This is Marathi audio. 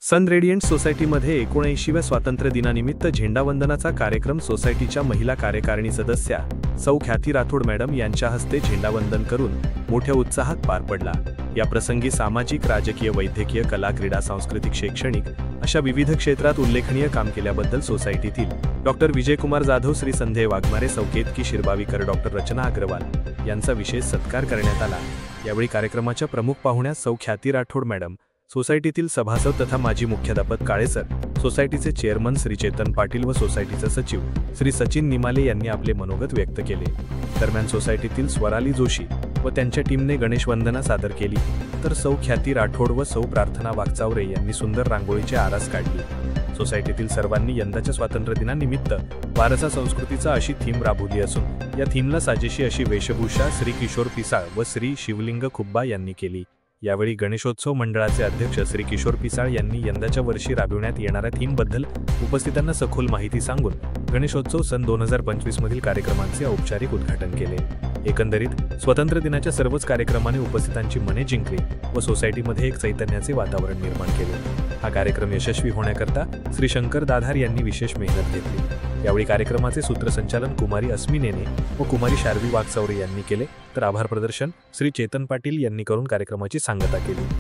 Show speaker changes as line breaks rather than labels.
सन रेडियंट सोसायटीमध्ये 79व्या स्वातंत्र्य दिनानिमित्त झेंडावंदनाचा कार्यक्रम सोसायटीच्या महिला कार्यकारिणी सदस्या सौ ख्याती राठोड मॅडम यांच्या हस्ते झेंडावंदन करून मोठ्या उत्साहात पार पडला। या प्रसंगी सामाजिक, राजकीय, वैद्यकीय, कला, क्रीडा, सांस्कृतिक, शैक्षणिक अशा विविध क्षेत्रात उल्लेखनीय काम केल्याबद्दल सोसायटीतील डॉक्टर विजयकुमार जाधव, श्री संध्या वाघमारे, सौ केतकी शिरबावीकर, डॉक्टर रचना अग्रवाल यांचा विशेष सत्कार करण्यात आला। यावेळी कार्यक्रमाच्या प्रमुख पाहुण्या सौ ख्याती राठोड मॅडम, सोसायटीतील सभासद तथा माजी मुख्याध्यापक काळेसर, सोसायटीचे चेअरमन श्री चेतन पाटील व सोसायटीचे सचिव श्री सचिन निमाले यांनी आपले मनोगत व्यक्त केले। दरम्यान सोसायटीतील स्वराली जोशी व त्यांच्या टीमने गणेश वंदना सादर केली, तर सौ ख्याती राठोड व सौ प्रार्थना वाघचावरे यांनी सुंदर रांगोळीची आरास काढली। सोसायटीतील सर्वांनी यंदाच्या स्वातंत्र्य दिनानिमित्त वारसा संस्कृतीचा अशी थीम राबवली असून या थीमला साजेशी अशी वेशभूषा श्री किशोर पिसाळ व श्री शिवलिंग खुब्बा यांनी केली। यावेळी गणेशोत्सव मंडळाचे अध्यक्ष श्री किशोर पिसाळ यांनी यंदाच्या वर्षी राबविण्यात येणाऱ्या थीमबद्दल उपस्थितांना सखोल माहिती सांगून गणेशोत्सव सन 2025 मधील कार्यक्रमांचे औपचारिक उद्घाटन केले। एकंदरीत स्वातंत्र्य दिनाच्या सर्वच कार्यक्रमांनी उपस्थितांची मने जिंकली व सोसायटीमध्ये एक चैतन्याचे वातावरण निर्माण केले। हा कार्यक्रम यशस्वी होण्याकरता श्री शंकर दाधार यांनी विशेष मेहनत घेतली। यावेळी कार्यक्रमाचे सूत्रसंचालन कुमारी अस्मी नेने व कुमारी शार्वी वाघचावरे यांनी केले, तर आभार प्रदर्शन श्री चेतन पाटील यांनी करून कार्यक्रमाची सांगता केली।